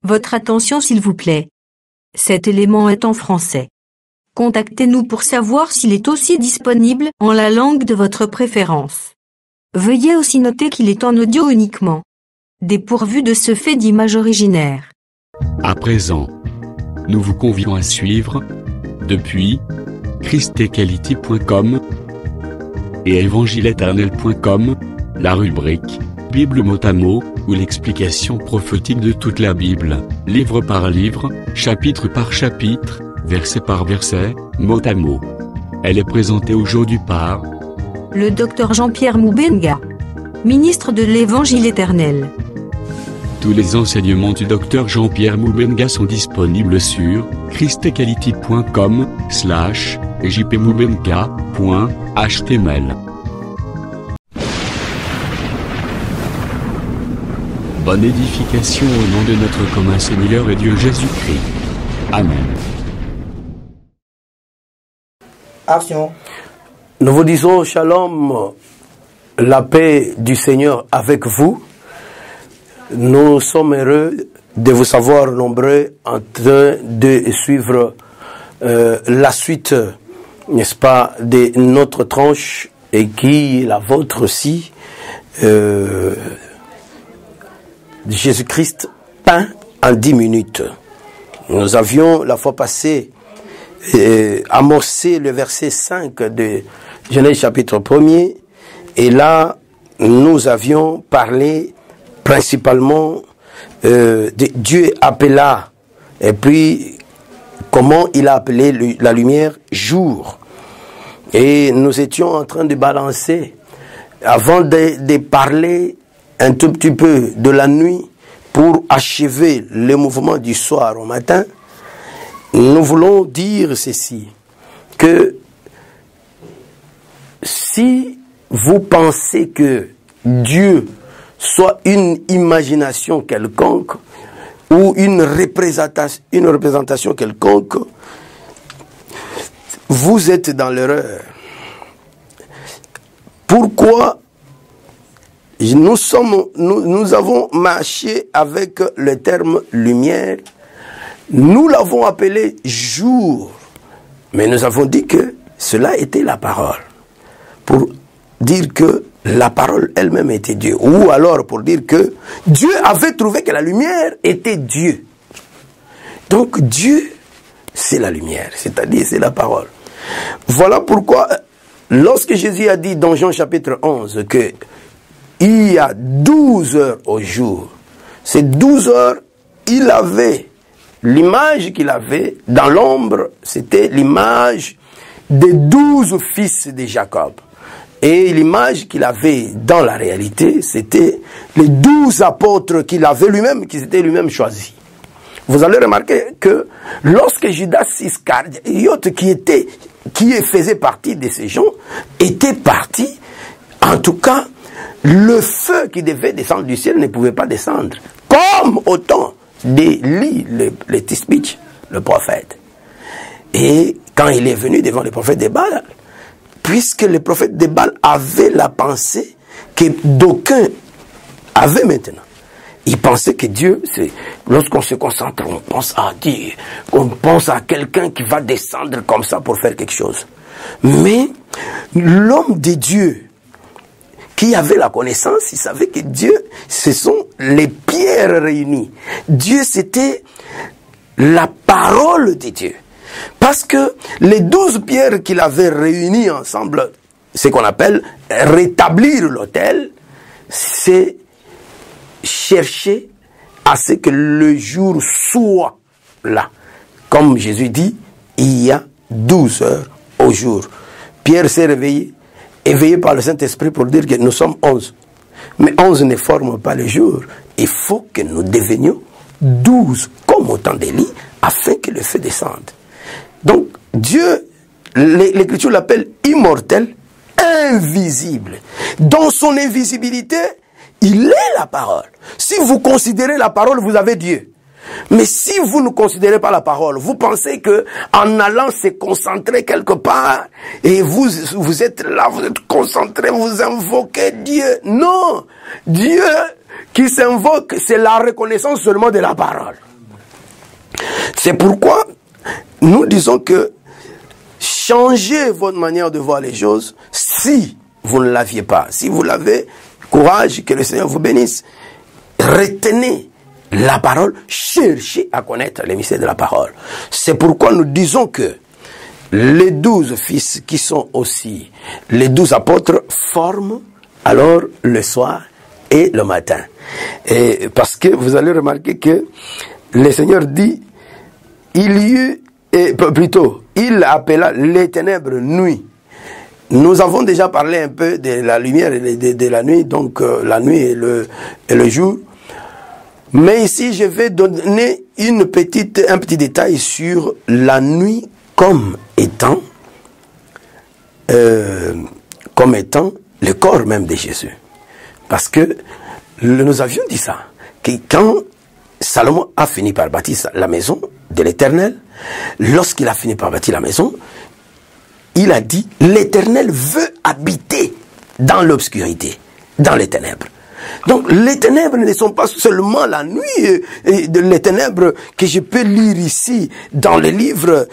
Votre attention s'il vous plaît. Cet élément est en français. Contactez-nous pour savoir s'il est aussi disponible en la langue de votre préférence. Veuillez aussi noter qu'il est en audio uniquement. Dépourvu de ce fait d'image originaire. À présent, nous vous convions à suivre, depuis christequality.com et évangile-éternel.com, la rubrique Bible mot à mot, ou l'explication prophétique de toute la Bible, livre par livre, chapitre par chapitre, verset par verset, mot à mot. Elle est présentée aujourd'hui par le Dr Jean-Pierre Moubenga, ministre de l'Évangile éternel. Tous les enseignements du Dr Jean-Pierre Moubenga sont disponibles sur christequality.com/jpmoubenga.html. Bonne édification au nom de notre commun Seigneur et Dieu Jésus-Christ. Amen. Action. Nous vous disons shalom, la paix du Seigneur avec vous. Nous sommes heureux de vous savoir nombreux en train de suivre la suite, n'est-ce pas, de notre tranche et qui est la vôtre aussi. Jésus-Christ peint en 10 minutes. Nous avions la fois passée amorcé le verset 5 de Genèse chapitre 1er et là nous avions parlé principalement de Dieu appela et puis comment il a appelé la lumière jour. Et nous étions en train de balancer avant de parler un tout petit peu de la nuit pour achever le mouvement du soir au matin. Nous voulons dire ceci, que si vous pensez que Dieu soit une imagination quelconque ou une représentation quelconque, vous êtes dans l'erreur. Pourquoi nous avons marché avec le terme lumière, nous l'avons appelé jour, mais nous avons dit que cela était la parole, pour dire que la parole elle-même était Dieu, ou alors pour dire que Dieu avait trouvé que la lumière était Dieu. Donc Dieu, c'est la lumière, c'est-à-dire c'est la parole. Voilà pourquoi, lorsque Jésus a dit dans Jean chapitre 11 que il y a 12 heures au jour, ces 12 heures, il avait l'image qu'il avait dans l'ombre, c'était l'image des 12 fils de Jacob. Et l'image qu'il avait dans la réalité, c'était les 12 apôtres qu'il avait lui-même, qu'il s'était lui-même choisi. Vous allez remarquer que lorsque Judas Iscariote, qui faisait partie de ces gens, était parti, en tout cas, le feu qui devait descendre du ciel ne pouvait pas descendre. Comme au temps d'Élie, le Tisbitch, le prophète. Et quand il est venu devant le prophète de Baal, puisque le prophète de Baal avait la pensée que d'aucuns avaient maintenant. Il pensait que Dieu, c'est lorsqu'on se concentre, on pense à Dieu, on pense à quelqu'un qui va descendre comme ça pour faire quelque chose. Mais l'homme de Dieu, qui avait la connaissance, il savait que Dieu, ce sont les pierres réunies. Dieu, c'était la parole de Dieu. Parce que les 12 pierres qu'il avait réunies ensemble, ce qu'on appelle rétablir l'autel, c'est chercher à ce que le jour soit là. Comme Jésus dit, il y a 12 heures au jour. Pierre s'est réveillé, éveillé par le Saint-Esprit pour dire que nous sommes 11. Mais 11 ne forment pas le jour. Il faut que nous devenions 12, comme au temps d'Élie, afin que le feu descende. Donc, Dieu, l'Écriture l'appelle immortel, invisible. Dans son invisibilité, il est la parole. Si vous considérez la parole, vous avez Dieu. Mais si vous ne considérez pas la parole, vous pensez que en allant se concentrer quelque part, et vous êtes là, vous êtes concentré, vous invoquez Dieu. Non! Dieu qui s'invoque, c'est la reconnaissance seulement de la parole. C'est pourquoi nous disons que changez votre manière de voir les choses si vous ne l'aviez pas. Si vous l'avez, courage, que le Seigneur vous bénisse. Retenez la parole, cherchez à connaître les mystères de la parole. C'est pourquoi nous disons que les 12 fils qui sont aussi les 12 apôtres forment alors le soir et le matin. Et parce que vous allez remarquer que le Seigneur dit, il appela les ténèbres nuit. Nous avons déjà parlé un peu de la lumière et de la nuit, donc la nuit et le jour. Mais ici, je vais donner un petit détail sur la nuit comme étant le corps même de Jésus. Parce que nous avions dit ça, que quand Salomon a fini par bâtir la maison de l'Éternel, lorsqu'il a fini par bâtir la maison, il a dit, l'Éternel veut habiter dans l'obscurité, dans les ténèbres. Donc les ténèbres ne sont pas seulement la nuit, les ténèbres que je peux lire ici dans les livres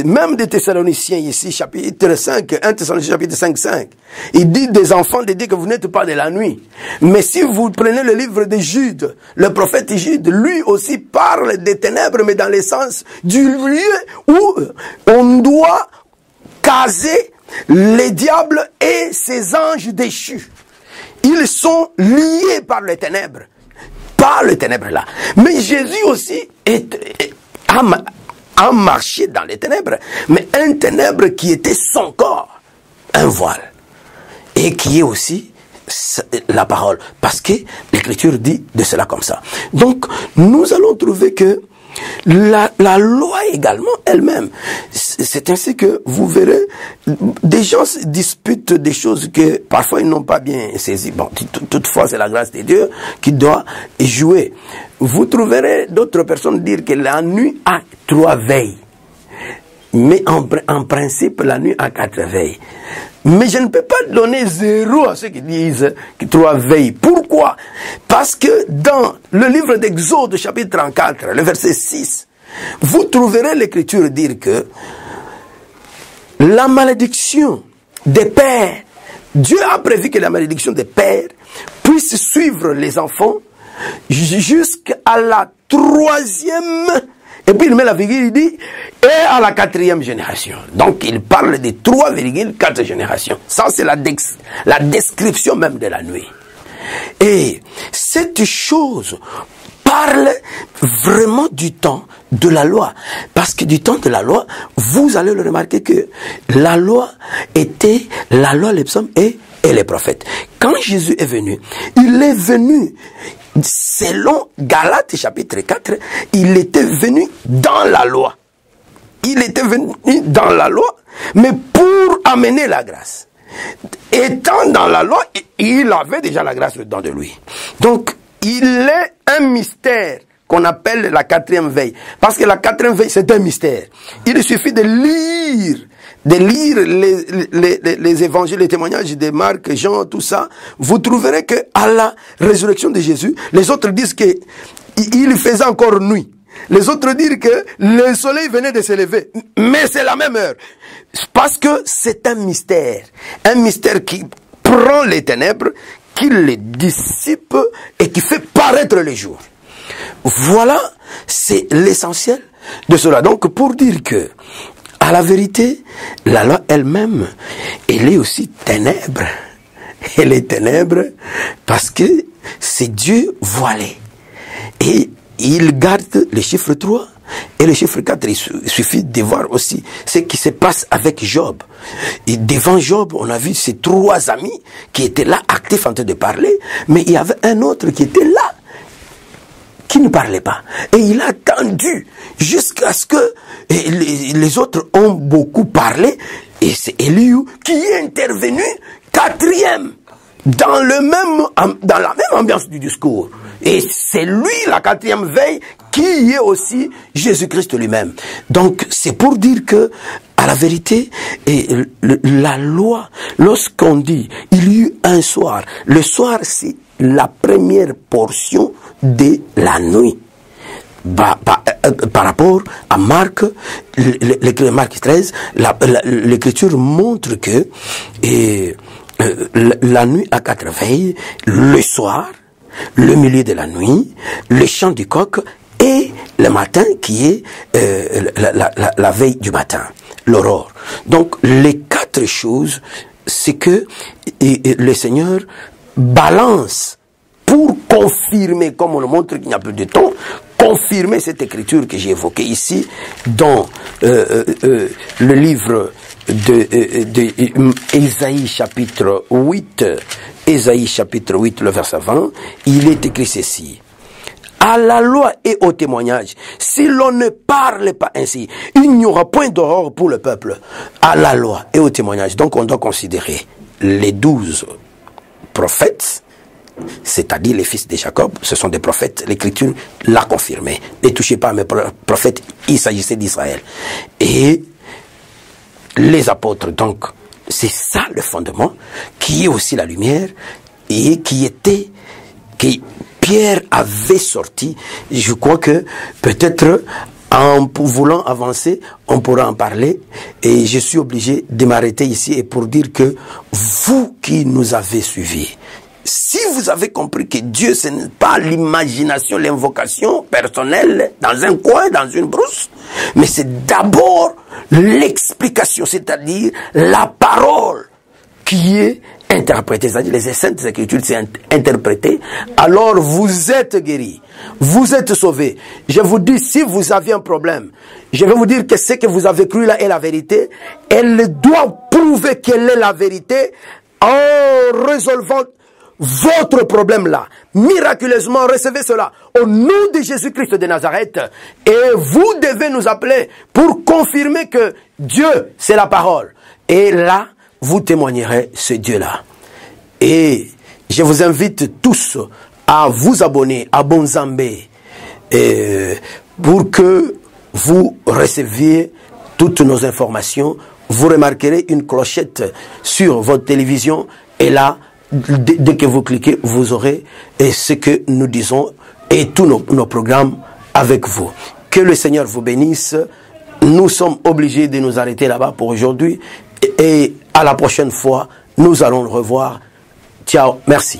même des Thessaloniciens ici, chapitre 5, 1 Thessaloniciens chapitre 5. Il dit des enfants de Dieu que vous n'êtes pas de la nuit. Mais si vous prenez le livre de Jude, le prophète Jude, lui aussi parle des ténèbres, mais dans le sens du lieu où on doit caser les diables et ses anges déchus. Ils sont liés par les ténèbres. Par les ténèbres là. Mais Jésus aussi a marché dans les ténèbres. Mais un ténèbre qui était son corps. Un voile. Et qui est aussi la parole. Parce que l'Écriture dit de cela comme ça. Donc, nous allons trouver que la loi également elle-même, c'est ainsi que vous verrez, des gens se disputent des choses que parfois ils n'ont pas bien saisies. Bon, toutefois c'est la grâce de Dieu qui doit jouer. Vous trouverez d'autres personnes dire que la nuit a 3 veilles. Mais en principe, la nuit a 4 veilles. Mais je ne peux pas donner 0 à ceux qui disent que 3 veilles. Pourquoi? Parce que dans le livre d'Exode, chapitre 34, le verset 6, vous trouverez l'Écriture dire que la malédiction des pères, Dieu a prévu que la malédiction des pères puisse suivre les enfants jusqu'à la 3e. Et puis il met la virgule, il dit, et à la 4e génération. Donc il parle de 3,4 générations. Ça c'est la description même de la nuit. Et cette chose parle vraiment du temps de la loi. Parce que du temps de la loi, vous allez le remarquer que la loi était la loi, les psaumes et les prophètes. Quand Jésus est venu, il est venu selon Galates chapitre 4, il était venu dans la loi. Il était venu dans la loi, mais pour amener la grâce. Étant dans la loi, il avait déjà la grâce dedans de lui. Donc, il est un mystère qu'on appelle la 4e veille. Parce que la 4e veille, c'est un mystère. Il suffit de lire les évangiles, les témoignages de Marc, Jean, tout ça. Vous trouverez que à la résurrection de Jésus, les autres disent que il faisait encore nuit. Les autres disent que le soleil venait de se lever. Mais c'est la même heure. Parce que c'est un mystère. Un mystère qui prend les ténèbres, qui les dissipe et qui fait paraître les jours. Voilà, c'est l'essentiel de cela. Donc, pour dire que, à la vérité, la loi elle-même, elle est aussi ténèbre. Elle est ténèbre parce que c'est Dieu voilé. Et il garde le chiffre 3 et le chiffre 4. Il suffit de voir aussi ce qui se passe avec Job. Et devant Job, on a vu ces 3 amis qui étaient là, actifs en train de parler, mais il y avait un autre qui était là, qui ne parlait pas. Et il a attendu jusqu'à ce que les autres ont beaucoup parlé. Et c'est Élihu qui est intervenu 4e dans la même ambiance du discours. Et c'est lui, la 4e veille, qui est aussi Jésus-Christ lui-même. Donc, c'est pour dire que, à la vérité, la loi, lorsqu'on dit, il y eut un soir, le soir, c'est la première portion de la nuit. par rapport à Marc, Marc 13, l'écriture montre que la nuit à 4 veilles, le soir, le milieu de la nuit, le chant du coq et le matin qui est la veille du matin, l'aurore. Donc les 4 choses, c'est que le Seigneur balance pour confirmer, comme on le montre qu'il n'y a plus de temps, confirmer cette écriture que j'ai évoquée ici dans le livre de Ésaïe chapitre 8, Ésaïe chapitre 8, le verset 20, il est écrit ceci. À la loi et au témoignage, si l'on ne parle pas ainsi, il n'y aura point d'aurore pour le peuple. À la loi et au témoignage. Donc on doit considérer les 12 prophètes, c'est-à-dire les fils de Jacob, ce sont des prophètes, l'écriture l'a confirmé. Ne touchez pas à mes prophètes, il s'agissait d'Israël. Et les apôtres, donc, c'est ça le fondement, qui est aussi la lumière, et qui Pierre avait sorti. Je crois que peut-être en voulant avancer, on pourra en parler. Et je suis obligé de m'arrêter ici et pour dire que vous qui nous avez suivis, si vous avez compris que Dieu, ce n'est pas l'imagination, l'invocation personnelle dans un coin, dans une brousse, mais c'est d'abord l'explication, c'est-à-dire la parole qui est interprétée, c'est-à-dire les saintes écritures, c'est interprété, alors vous êtes guéris, vous êtes sauvés. Je vous dis, si vous aviez un problème, je vais vous dire que ce que vous avez cru là est la vérité. Elle doit prouver qu'elle est la vérité en résolvant votre problème là. Miraculeusement, recevez cela au nom de Jésus-Christ de Nazareth. Et vous devez nous appeler pour confirmer que Dieu, c'est la parole. Et là, vous témoignerez ce Dieu-là. Et je vous invite tous à vous abonner à Bonzambé pour que vous receviez toutes nos informations. Vous remarquerez une clochette sur votre télévision et là, dès que vous cliquez, vous aurez ce que nous disons et tous nos programmes avec vous. Que le Seigneur vous bénisse. Nous sommes obligés de nous arrêter là-bas pour aujourd'hui. Et à la prochaine fois, nous allons le revoir. Ciao, merci.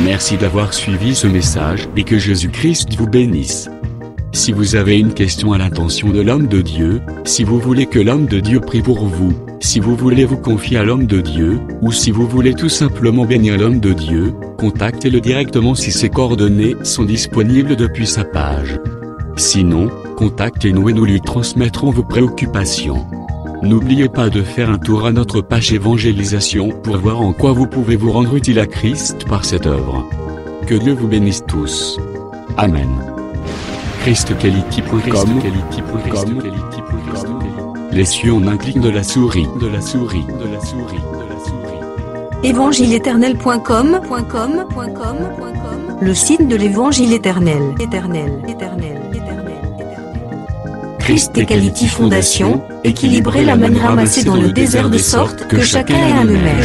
Merci d'avoir suivi ce message et que Jésus-Christ vous bénisse. Si vous avez une question à l'intention de l'homme de Dieu, si vous voulez que l'homme de Dieu prie pour vous, si vous voulez vous confier à l'homme de Dieu, ou si vous voulez tout simplement bénir l'homme de Dieu, contactez-le directement si ses coordonnées sont disponibles depuis sa page. Sinon, contactez-nous et nous lui transmettrons vos préoccupations. N'oubliez pas de faire un tour à notre page évangélisation pour voir en quoi vous pouvez vous rendre utile à Christ par cette œuvre. Que Dieu vous bénisse tous. Amen. ChristQuality.com. Les cieux en un clic de la souris. Évangile-éternel.com. Le site de l'Évangile éternel. Christ Equality Fondation, équilibrer la manne ramassée dans le désert de sorte que chacun ait un numère.